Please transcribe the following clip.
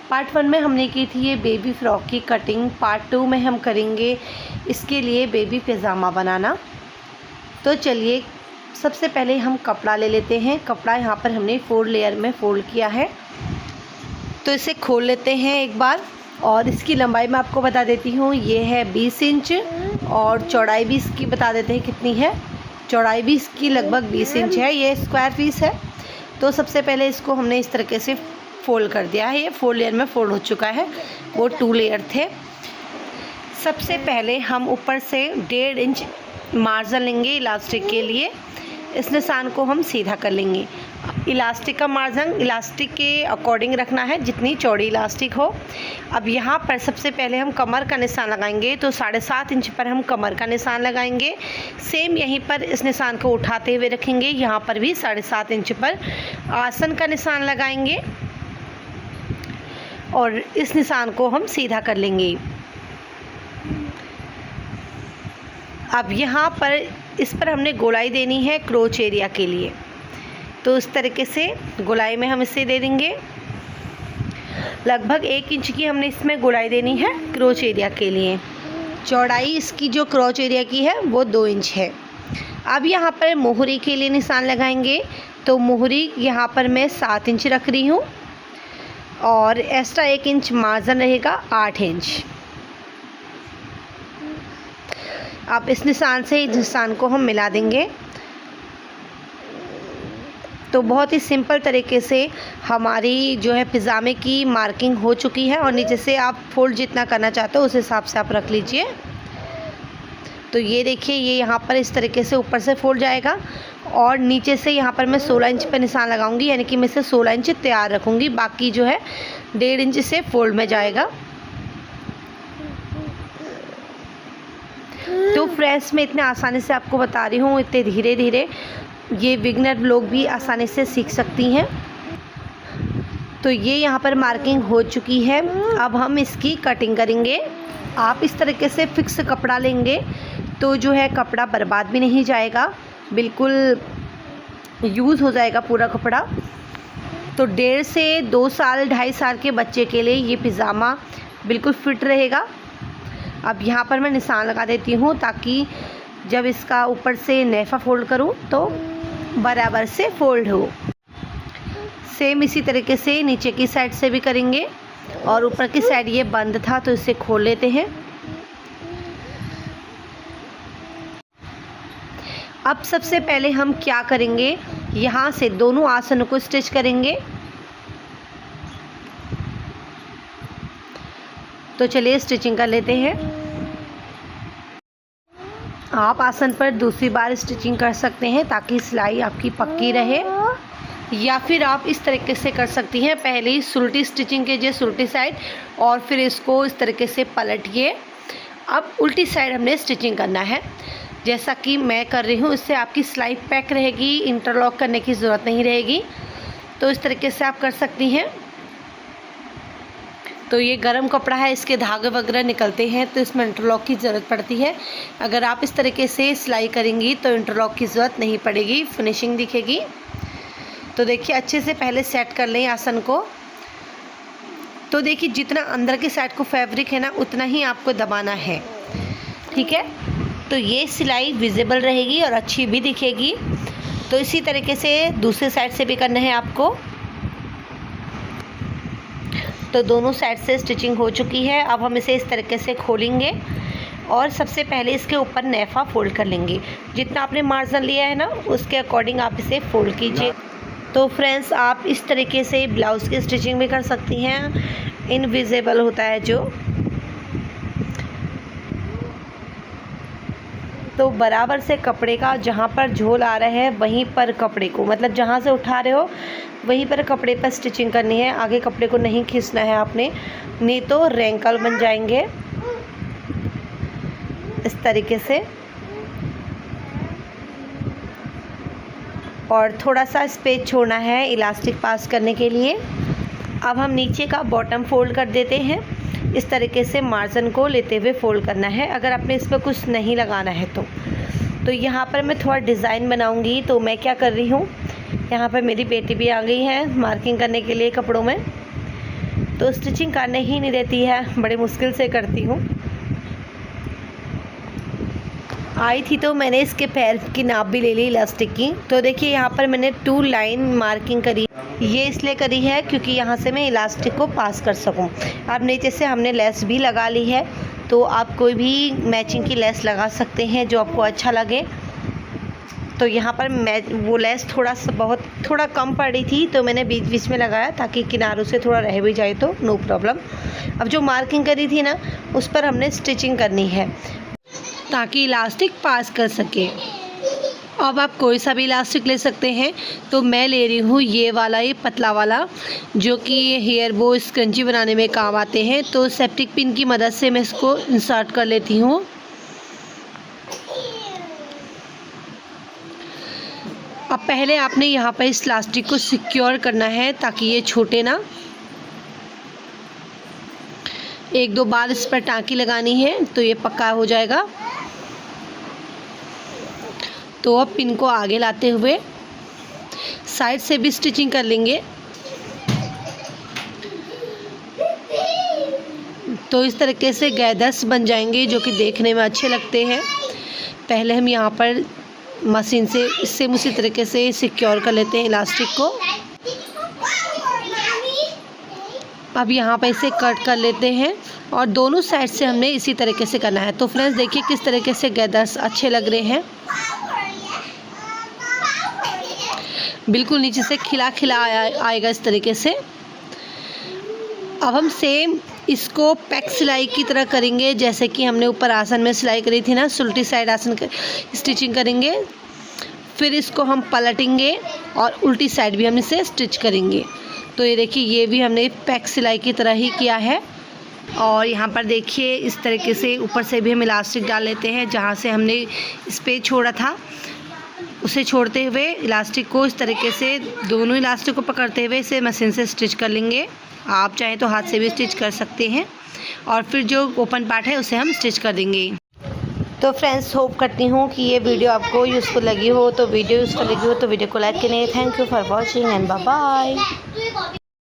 Part 1 में हमने की थी ये बेबी फ्रॉक की कटिंग। पार्ट 2 में हम करेंगे इसके लिए बेबी पैजामा बनाना। तो चलिए सबसे पहले हम कपड़ा ले लेते हैं। कपड़ा यहाँ पर हमने 4 लेयर में फ़ोल्ड किया है, तो इसे खोल लेते हैं एक बार। और इसकी लंबाई मैं आपको बता देती हूँ, ये है 20 इंच और चौड़ाई भी इसकी बता देते हैं कितनी है। चौड़ाई भी इसकी लगभग 20 इंच है। ये स्क्वायर पीस है। तो सबसे पहले इसको हमने इस तरीके से फ़ोल्ड कर दिया है। ये 4 लेयर में फ़ोल्ड हो चुका है, वो 2 लेयर थे। सबसे पहले हम ऊपर से 1.5 इंच मार्जिन लेंगे इलास्टिक के लिए। इस निशान को हम सीधा कर लेंगे। इलास्टिक का मार्जिन इलास्टिक के अकॉर्डिंग रखना है, जितनी चौड़ी इलास्टिक हो। अब यहाँ पर सबसे पहले हम कमर का निशान लगाएंगे, तो 7.5 इंच पर हम कमर का निशान लगाएंगे। सेम यहीं पर इस निशान को उठाते हुए रखेंगे। यहाँ पर भी 7.5 इंच पर आसन का निशान लगाएंगे और इस निशान को हम सीधा कर लेंगे। अब यहाँ पर इस पर हमने गोलाई देनी है क्रोच एरिया के लिए, तो इस तरीके से गोलाई में हम इसे दे देंगे। लगभग 1 इंच की हमने इसमें गोलाई देनी है क्रोच एरिया के लिए। चौड़ाई इसकी जो क्रोच एरिया की है वो 2 इंच है। अब यहाँ पर मोहरी के लिए निशान लगाएंगे, तो मोहरी यहाँ पर मैं 7 इंच रख रही हूँ और एक्स्ट्रा 1 इंच मार्जिन रहेगा 8 इंच। अब इस निशान से इस निशान को हम मिला देंगे। तो बहुत ही सिंपल तरीके से हमारी जो है पिज़ामे की मार्किंग हो चुकी है। और नीचे से आप फोल्ड जितना करना चाहते हो उस हिसाब से आप रख लीजिए। तो ये देखिए, ये यहाँ पर इस तरीके से ऊपर से फोल्ड जाएगा और नीचे से यहाँ पर मैं 16 इंच पर निशान लगाऊंगी, यानी कि मैं इसे 16 इंच तैयार रखूँगी। बाकी जो है 1.5 इंच से फोल्ड में जाएगा। तो फ्रेंड्स, मैं इतने आसानी से आपको बता रही हूँ, इतने धीरे धीरे ये बिगनर लोग भी आसानी से सीख सकती हैं। तो ये यहाँ पर मार्किंग हो चुकी है। अब हम इसकी कटिंग करेंगे। आप इस तरीके से फिक्स कपड़ा लेंगे तो जो है कपड़ा बर्बाद भी नहीं जाएगा, बिल्कुल यूज़ हो जाएगा पूरा कपड़ा। तो 1.5 से 2 साल 2.5 साल के बच्चे के लिए ये पिज़ामा बिल्कुल फिट रहेगा। अब यहाँ पर मैं निशान लगा देती हूँ ताकि जब इसका ऊपर से नेफा फोल्ड करूँ तो बराबर से फोल्ड हो। सेम इसी तरीके से नीचे की साइड से भी करेंगे। और ऊपर की साइड ये बंद था तो इसे खोल लेते हैं। अब सबसे पहले हम क्या करेंगे, यहाँ से दोनों आसनों को स्टिच करेंगे। तो चलिए स्टिचिंग कर लेते हैं। आप आसन पर दूसरी बार स्टिचिंग कर सकते हैं ताकि सिलाई आपकी पक्की रहे, या फिर आप इस तरीके से कर सकती हैं, पहले ही सुलटी स्टिचिंग कीजिए सुलटी साइड और फिर इसको इस तरीके से पलटिए। अब उल्टी साइड हमने स्टिचिंग करना है, जैसा कि मैं कर रही हूँ। इससे आपकी सिलाई पैक रहेगी, इंटरलॉक करने की ज़रूरत नहीं रहेगी। तो इस तरीके से आप कर सकती हैं। तो ये गर्म कपड़ा है, इसके धागे वगैरह निकलते हैं तो इसमें इंटरलॉक की ज़रूरत पड़ती है। अगर आप इस तरीके से सिलाई करेंगी तो इंटरलॉक की ज़रूरत नहीं पड़ेगी, फिनिशिंग दिखेगी। तो देखिए अच्छे से पहले सेट कर लें आसन को। तो देखिए जितना अंदर की साइड को फैब्रिक है ना, उतना ही आपको दबाना है, ठीक है। तो ये सिलाई विजिबल रहेगी और अच्छी भी दिखेगी। तो इसी तरीके से दूसरे साइड से भी करना है आपको। तो दोनों साइड से स्टिचिंग हो चुकी है। अब हम इसे इस तरीके से खोलेंगे और सबसे पहले इसके ऊपर नेफा फोल्ड कर लेंगे। जितना आपने मार्जिन लिया है ना, उसके अकॉर्डिंग आप इसे फोल्ड कीजिए। तो फ्रेंड्स, आप इस तरीके से ब्लाउज़ की स्टिचिंग भी कर सकती हैं। इनविजिबल होता है जो, तो बराबर से कपड़े का जहाँ पर झोल आ रहा है वहीं पर कपड़े को, मतलब जहाँ से उठा रहे हो वहीं पर कपड़े पर स्टिचिंग करनी है। आगे कपड़े को नहीं खींचना है आपने, नहीं तो रैंकल बन जाएंगे। इस तरीके से, और थोड़ा सा स्पेस छोड़ना है इलास्टिक पास करने के लिए। अब हम नीचे का बॉटम फोल्ड कर देते हैं। इस तरीके से मार्जिन को लेते हुए फोल्ड करना है, अगर आपने इस पर कुछ नहीं लगाना है तो यहाँ पर मैं थोड़ा डिज़ाइन बनाऊँगी। तो मैं क्या कर रही हूँ, यहाँ पर मेरी बेटी भी आ गई है मार्किंग करने के लिए कपड़ों में। तो स्टिचिंग करने ही नहीं देती है, बड़े मुश्किल से करती हूँ। आई थी तो मैंने इसके पैर की नाप भी ले ली इलास्टिक की। तो देखिए यहाँ पर मैंने 2 लाइन मार्किंग करी। ये इसलिए करी है क्योंकि यहाँ से मैं इलास्टिक को पास कर सकूँ। अब नीचे से हमने लेस भी लगा ली है, तो आप कोई भी मैचिंग की लेस लगा सकते हैं जो आपको अच्छा लगे। तो यहाँ पर मैं वो लेस थोड़ा कम पड़ी थी, तो मैंने बीच बीच में लगाया ताकि किनारों से थोड़ा रह भी जाए तो नो प्रॉब्लम। अब जो मार्किंग करी थी ना, उस पर हमने स्टिचिंग करनी है ताकि इलास्टिक पास कर सके। अब आप कोई सा भी इलास्टिक ले सकते हैं, तो मैं ले रही हूँ ये वाला, ये पतला वाला, जो कि हेयर बो स्क्रंची बनाने में काम आते हैं। तो सेप्टिक पिन की मदद से मैं इसको इंसर्ट कर लेती हूँ। अब पहले आपने यहाँ पर इस इलास्टिक को सिक्योर करना है ताकि ये छूटे ना। 1-2 बार इस पर टाँकी लगानी है तो ये पक्का हो जाएगा। तो अब पिन को आगे लाते हुए साइड से भी स्टिचिंग कर लेंगे। तो इस तरीके से गैदर्स बन जाएंगे जो कि देखने में अच्छे लगते हैं। पहले हम यहाँ पर मशीन से सेम उसी तरीके से सिक्योर कर लेते हैं इलास्टिक को। अब यहाँ पर इसे कट कर लेते हैं और दोनों साइड से हमने इसी तरीके से करना है। तो फ्रेंड्स देखिए किस तरीके से गैदर्स अच्छे लग रहे हैं, बिल्कुल नीचे से खिला खिला आएगा इस तरीके से। अब हम सेम इसको पैक सिलाई की तरह करेंगे, जैसे कि हमने ऊपर आसन में सिलाई करी थी ना, उल्टी साइड आसन स्टिचिंग करेंगे। फिर इसको हम पलटेंगे और उल्टी साइड भी हम इसे स्टिच करेंगे। तो ये देखिए ये भी हमने पैक सिलाई की तरह ही किया है। और यहाँ पर देखिए इस तरीके से ऊपर से भी हम इलास्टिक डाल लेते हैं, जहाँ से हमने इस पे छोड़ा था उसे छोड़ते हुए इलास्टिक को इस तरीके से दोनों इलास्टिक को पकड़ते हुए इसे मशीन से स्टिच कर लेंगे। आप चाहें तो हाथ से भी स्टिच कर सकते हैं और फिर जो ओपन पार्ट है उसे हम स्टिच कर देंगे। तो फ्रेंड्स होप करती हूँ कि ये वीडियो आपको यूज़फुल लगी हो। तो वीडियो यूज़फुल लगी हो तो वीडियो को लाइक करें। Thank you for watching and bye bye.